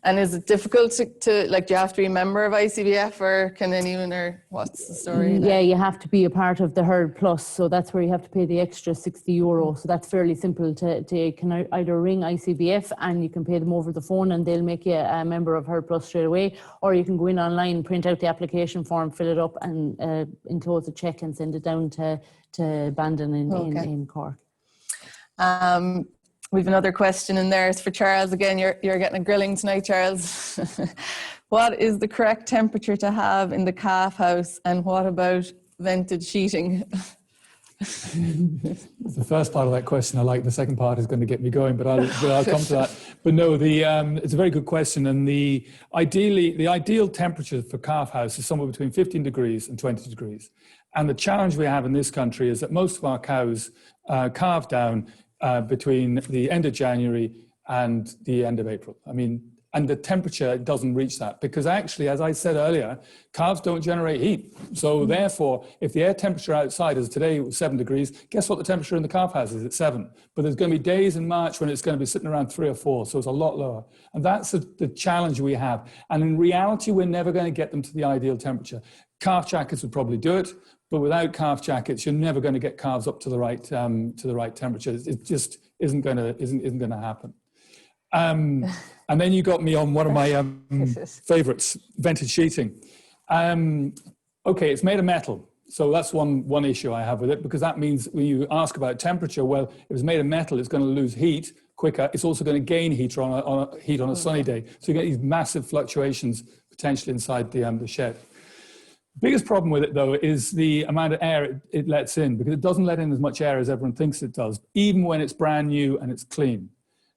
And is it difficult to do you have to be a member of ICBF, or can anyone, or what's the story? Yeah, you have to be a part of the Herd Plus, so that's where you have to pay the extra €60. So that's fairly simple you can either ring ICBF and you can pay them over the phone and they'll make you a member of Herd Plus straight away, or you can go in online, print out the application form, fill it up, and enclose a cheque and send it down to Bandon in Cork. We've another question in there. It's for Charles again. You're getting a grilling tonight, Charles. What is the correct temperature to have in the calf house, and what about vented sheeting? The first part of that question I like. The second part is going to get me going, but I'll come to that. But no, it's a very good question, and the ideal temperature for calf house is somewhere between 15 degrees and 20 degrees. And the challenge we have in this country is that most of our cows calve down between the end of January and the end of April. I mean, and the temperature doesn't reach that, because actually, as I said earlier, calves don't generate heat. So therefore, if the air temperature outside is today 7 degrees, guess what the temperature in the calf house is? It's 7. But there's going to be days in March when it's going to be sitting around 3 or 4, so it's a lot lower. And that's the challenge we have. And in reality, we're never going to get them to the ideal temperature. Calf jackets would probably do it, but without calf jackets, you're never going to get calves up to the right temperature. It just isn't going to happen. And then you got me on one of my favorites, vented sheeting. Okay, it's made of metal. So that's one issue I have with it, because that means when you ask about temperature, well, if it's made of metal, it's going to lose heat quicker. It's also going to gain heat on a sunny day. So you get these massive fluctuations potentially inside the shed. Biggest problem with it, though, is the amount of air it lets in, because it doesn't let in as much air as everyone thinks it does, even when it's brand new and it's clean.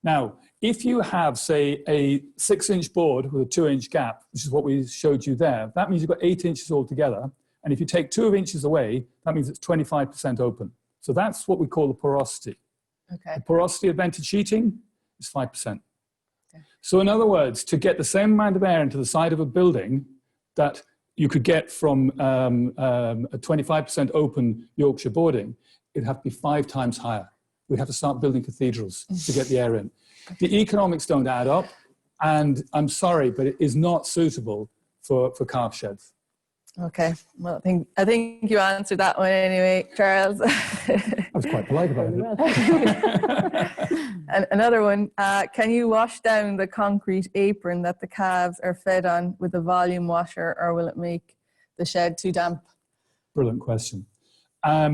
Now, if you have, say, a 6-inch board with a 2-inch gap, which is what we showed you there, that means you've got 8 inches altogether. And if you take 2 inches away, that means it's 25% open. So that's what we call the porosity. Okay. The porosity of vented sheeting is 5%. Okay. So in other words, to get the same amount of air into the side of a building that you could get from a 25% open Yorkshire boarding, it'd have to be 5 times higher. We'd have to start building cathedrals to get the air in. The economics don't add up, and I'm sorry, but it is not suitable for calf sheds. Okay, well, I think you answered that one anyway, Charles. I was quite polite about it. And another one, can you wash down the concrete apron that the calves are fed on with a volume washer, or will it make the shed too damp? Brilliant question. I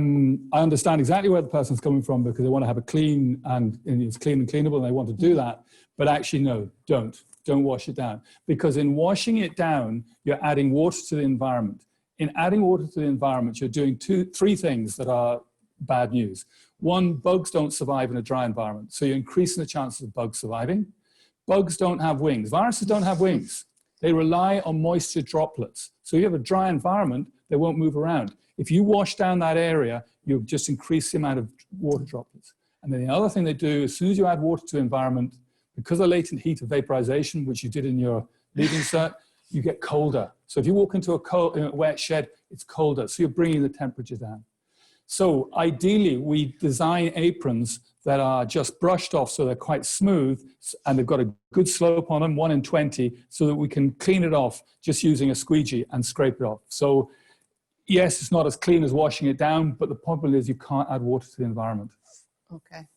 understand exactly where the person's coming from, because they want to have a clean and it's clean and cleanable, and they want to do that. But actually, no, don't wash it down, because in washing it down, you're adding water to the environment. In adding water to the environment, you're doing 3 things that are bad news. One, bugs don't survive in a dry environment, so you're increasing the chances of bugs surviving. Bugs don't have wings. Viruses don't have wings. They rely on moisture droplets. So you have a dry environment, they won't move around. If you wash down that area, you'll just increase the amount of water droplets. And then the other thing they do, as soon as you add water to the environment, because of latent heat of vaporization, which you did in your lead insert, you get colder. So if you walk into a wet shed, it's colder. So you're bringing the temperature down. So ideally, we design aprons that are just brushed off, so they're quite smooth, and they've got a good slope on them, 1 in 20, so that we can clean it off just using a squeegee and scrape it off. So yes, it's not as clean as washing it down, but the problem is you can't add water to the environment. Okay.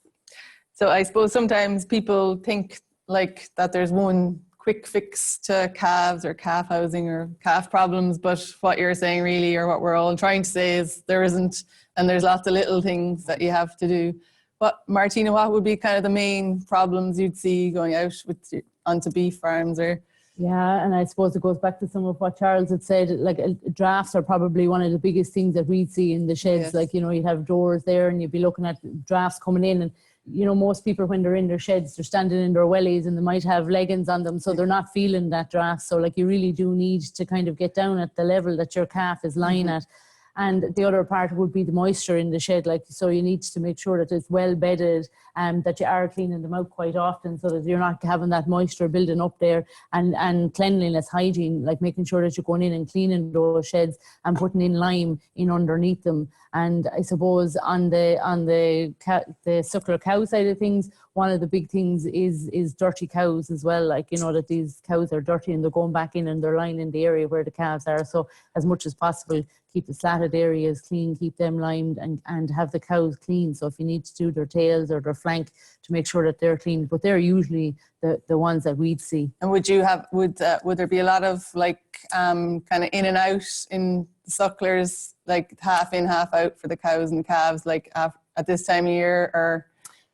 So I suppose sometimes people think like that there's one quick fix to calves or calf housing or calf problems, but what you're saying really, or what we're all trying to say, is there isn't, and there's lots of little things that you have to do. Martina, what would be kind of the main problems you'd see going out onto beef farms? Or yeah, and I suppose it goes back to some of what Charles had said, like drafts are probably one of the biggest things that we'd see in the sheds. Yes. Like, you know, you'd have doors there and you'd be looking at drafts coming in, and you know, most people when they're in their sheds, they're standing in their wellies and they might have leggings on them, so they're not feeling that draft. So like you really do need to kind of get down at the level that your calf is lying at. And the other part would be the moisture in the shed. Like, so you need to make sure that it's well bedded and that you are cleaning them out quite often, so that you're not having that moisture building up there. And cleanliness, hygiene, like making sure that you're going in and cleaning those sheds and putting in lime in underneath them. And I suppose on the suckler cow side of things, one of the big things is dirty cows as well. Like, you know, that these cows are dirty and they're going back in and they're lying in the area where the calves are. So as much as possible, keep the slatted areas clean, keep them limed, and have the cows clean. So if you need to do their tails or their flank, to make sure that they're clean, but they're usually the ones that we'd see. And would there be a lot of like kind of in and out in sucklers, like half in, half out for the cows and calves, like at this time of year? Or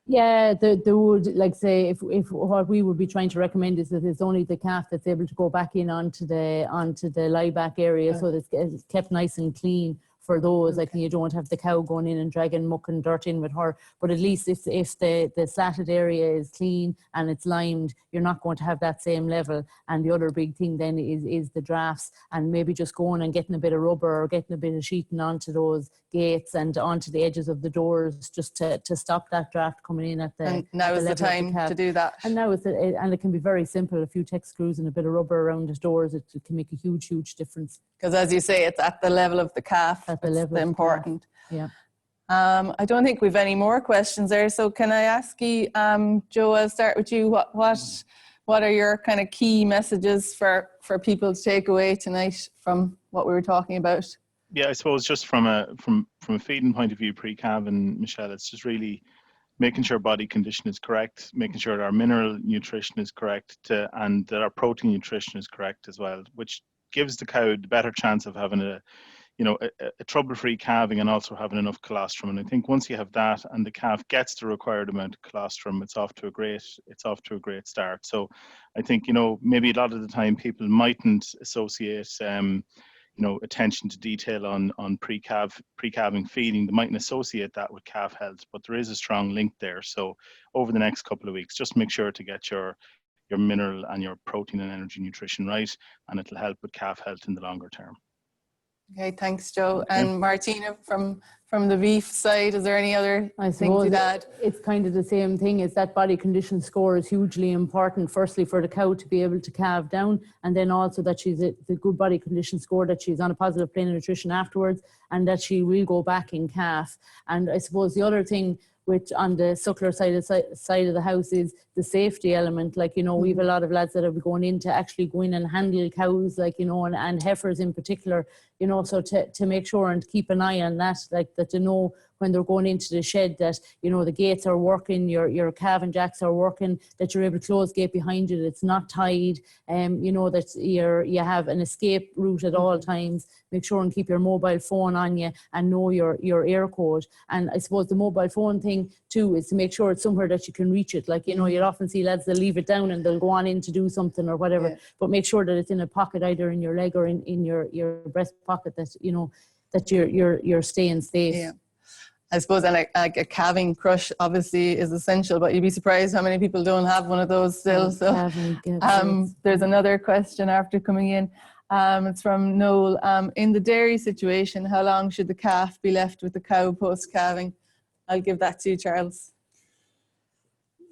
yeah, they would, like say, if what we would be trying to recommend is that it's only the calf that's able to go back in onto the lie back area, so that it's kept nice and clean for those, like, and you don't have the cow going in and dragging muck and dirt in with her. But at least if the slatted area is clean and it's limed, you're not going to have that same level. And the other big thing then is the drafts, and maybe just going and getting a bit of rubber or getting a bit of sheeting onto those gates and onto the edges of the doors, just to stop that draft coming in at the. And now is the time to do that. And now and it can be very simple. A few Tech screws and a bit of rubber around the doors, it can make a huge difference. Because as you say, it's at the level of the calf. At the level of the important. Calf. Yeah. I don't think we've any more questions there. So can I ask you, Joe, I'll start with you. What are your kind of key messages for people to take away tonight from what we were talking about? Yeah, I suppose just from a feeding point of view, pre-calving, Michelle, it's just really making sure body condition is correct, making sure that our mineral nutrition is correct, and that our protein nutrition is correct as well, which gives the cow the better chance of having a trouble-free calving and also having enough colostrum. And I think once you have that and the calf gets the required amount of colostrum, it's off to a great start. So I think, maybe a lot of the time people mightn't associate attention to detail on pre-calving feeding. They mightn't associate that with calf health, but there is a strong link there. So over the next couple of weeks, just make sure to get your mineral and your protein and energy nutrition right, and it'll help with calf health in the longer term. Okay, thanks, Joe. And Martina, from the beef side, is there any other things you'd add? It's kind of the same thing. Is that body condition score is hugely important. Firstly, for the cow to be able to calve down, and then also that she's the good body condition score, that she's on a positive plane of nutrition afterwards, and that she will go back in calf. And I suppose the other thing, which on the suckler side of the house, is the safety element. Like, we have a lot of lads that are going in to actually go in and handle cows, like, and heifers in particular, so to make sure and keep an eye on that, like that, when they're going into the shed, that, the gates are working, your calving jacks are working, that you're able to close the gate behind you, that it's not tied, that you have an escape route at all times. Make sure and keep your mobile phone on you and know your air code. And I suppose the mobile phone thing too is to make sure it's somewhere that you can reach it. Like, you'll often see lads, they'll leave it down and they'll go on in to do something or whatever, but make sure that it's in a pocket, either in your leg or in your breast pocket, that, that you're staying safe. Yeah. I suppose, and like a calving crush obviously is essential, but you'd be surprised how many people don't have one of those still. So there's another question after coming in. It's from Noel. In the dairy situation, how long should the calf be left with the cow post-calving? I'll give that to you, Charles.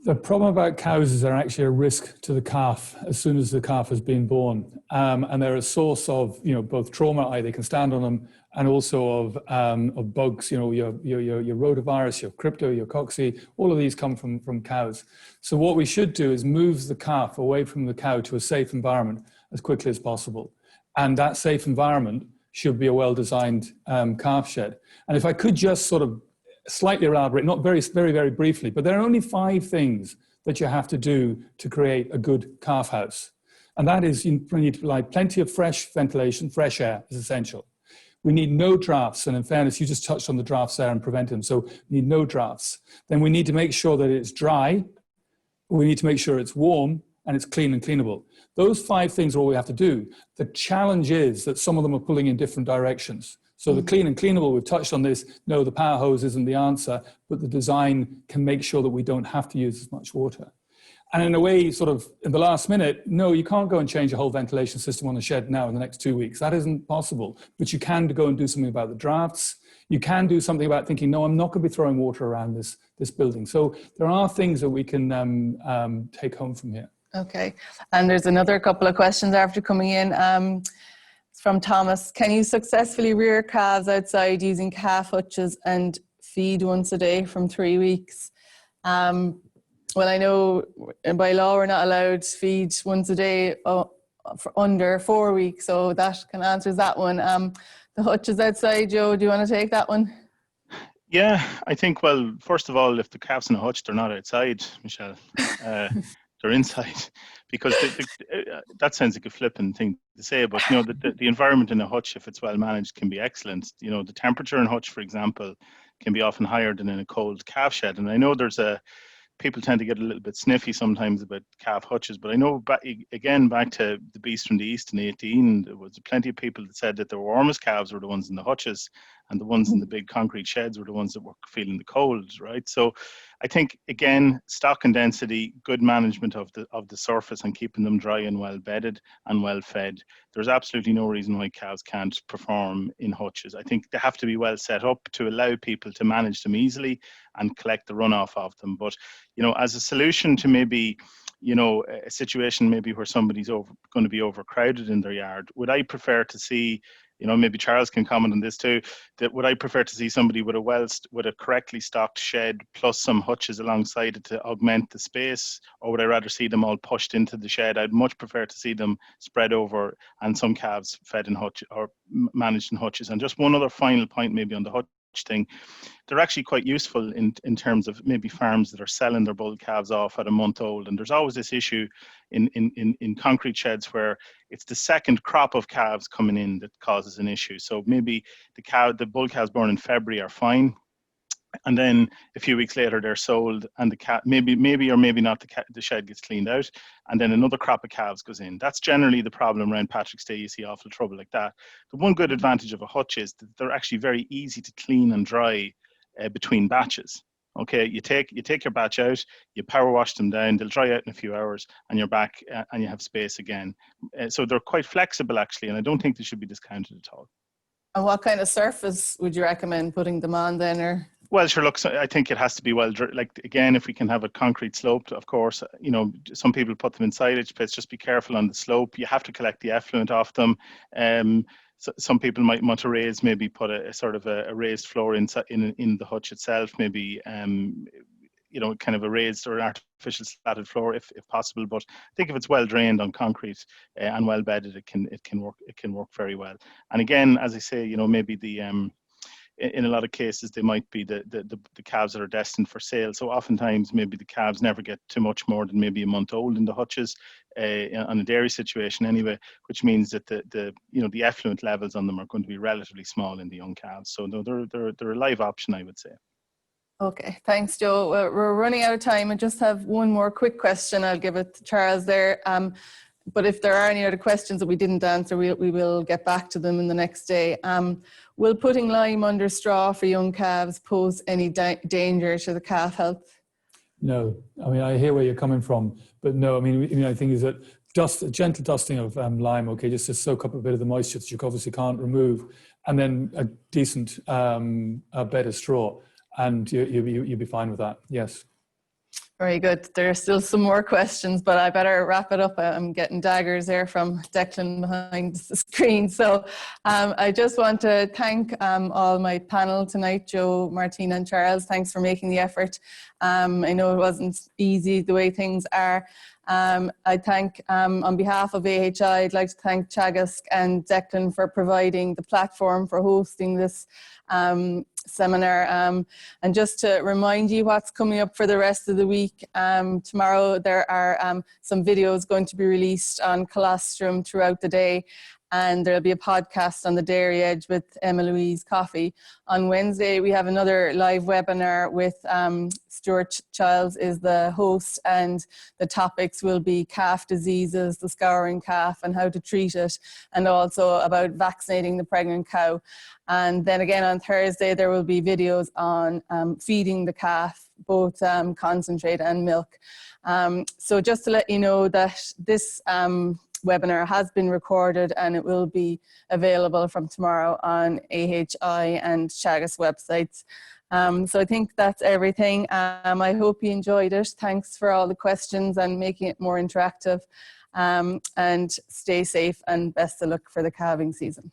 The problem about cows is they're actually a risk to the calf as soon as the calf has been born. And they're a source of, both trauma, they can stand on them, and also of bugs, your rotavirus, your crypto, your cocci, all of these come from cows. So what we should do is move the calf away from the cow to a safe environment as quickly as possible. And that safe environment should be a well-designed calf shed. And if I could just sort of slightly elaborate, not very, very, very briefly, but there are only 5 things that you have to do to create a good calf house. And that is, you need plenty of fresh ventilation, fresh air is essential. We need no drafts, and in fairness, you just touched on the drafts there and prevent them, so we need no drafts. Then we need to make sure that it's dry, we need to make sure it's warm, and it's clean and cleanable. Those 5 things are all we have to do. The challenge is that some of them are pulling in different directions. So the clean and cleanable, we've touched on this. No, the power hose isn't the answer, but the design can make sure that we don't have to use as much water. And in a way, sort of in the last minute, no, you can't go and change a whole ventilation system on the shed now in the next 2 weeks. That isn't possible. But you can go and do something about the drafts. You can do something about thinking, no, I'm not going to be throwing water around this building. So there are things that we can take home from here. Okay. And there's another couple of questions after coming in. From Thomas. Can you successfully rear calves outside using calf hutches and feed once a day from 3 weeks? Well, I know by law we're not allowed to feed once a day for under 4 weeks, so that kind of answers that one. The hutches outside, Joe, do you want to take that one? Yeah, I think, well, first of all, if the calf's in a hutch, they're not outside, Michelle. They're inside, because that sounds like a flippant thing to say, but the environment in a hutch, if it's well managed, can be excellent. The temperature in a hutch, for example, can be often higher than in a cold calf shed. And I know there's people tend to get a little bit sniffy sometimes about calf hutches, but I know back to the Beast from the East in 18, there was plenty of people that said that the warmest calves were the ones in the hutches, and the ones in the big concrete sheds were the ones that were feeling the cold, right? So I think, again, stock and density, good management of the surface and keeping them dry and well bedded and well fed. There's absolutely no reason why cows can't perform in hutches. I think they have to be well set up to allow people to manage them easily and collect the runoff of them. But, you know, as a solution to maybe, you know, a situation maybe where somebody's going to be overcrowded in their yard, would I prefer to see, you know, maybe Charles can comment on this too, that would I prefer to see somebody with a correctly stocked shed plus some hutches alongside it to augment the space, or would I rather see them all pushed into the shed? I'd much prefer to see them spread over and some calves fed in hutch or managed in hutches. And just one other final point maybe on the hutch thing, they're actually quite useful in terms of maybe farms that are selling their bull calves off at a month old. And there's always this issue in concrete sheds where it's the second crop of calves coming in that causes an issue. So maybe the bull calves born in February are fine, and then a few weeks later they're sold, and the cat maybe or maybe not, the shed gets cleaned out, and then another crop of calves goes in. That's generally the problem around Patrick's Day. You see awful trouble like that. The one good advantage of a hutch is that they're actually very easy to clean and dry between batches. Okay, you take your batch out, you power wash them down, they'll dry out in a few hours, and you're back and you have space again. So they're quite flexible actually, and I don't think they should be discounted at all. And what kind of surface would you recommend putting them on then? Or? Well, sure, look, I think it has to be like, again, if we can have a concrete slope, of course, you know, some people put them in silage pits, just be careful on the slope. You have to collect the effluent off them. So some people might want to raise, maybe put a sort of a raised floor in the hutch itself, maybe, you know, kind of a raised or an artificial slatted floor if possible. But I think if it's well drained on concrete and well bedded, it can work very well. And again, as I say, you know, maybe in a lot of cases, they might be the calves that are destined for sale. So oftentimes, maybe the calves never get too much more than maybe a month old in the hutches, on a dairy situation anyway, which means that the effluent levels on them are going to be relatively small in the young calves. So no, they're a live option, I would say. Okay, thanks, Joe. We're running out of time. I just have one more quick question. I'll give it to Charles there. But if there are any other questions that we didn't answer, we will get back to them in the next day. Will putting lime under straw for young calves pose any danger to the calf health? No, I mean, I hear where you're coming from, but no, I mean, I think is that a gentle dusting of lime, okay, just to soak up a bit of the moisture that you obviously can't remove, and then a decent bed of straw, and you'll be fine with that, yes. Very good. There are still some more questions, but I better wrap it up. I'm getting daggers there from Declan behind the screen. So I just want to thank all my panel tonight, Joe, Martina and Charles. Thanks for making the effort. I know it wasn't easy the way things are. I thank, on behalf of AHI, I'd like to thank Teagasc and Declan for providing the platform for hosting this seminar. And just to remind you what's coming up for the rest of the week, tomorrow there are some videos going to be released on colostrum throughout the day. And there'll be a podcast on the Dairy Edge with Emma Louise Coffey. On Wednesday, we have another live webinar with Stuart Childs is the host, and the topics will be calf diseases, the scouring calf and how to treat it, and also about vaccinating the pregnant cow. And then again on Thursday, there will be videos on feeding the calf, both concentrate and milk. So just to let you know that this webinar has been recorded and it will be available from tomorrow on AHI and Teagasc websites. So I think that's everything. I hope you enjoyed it. Thanks for all the questions and making it more interactive. And stay safe and best of luck for the calving season.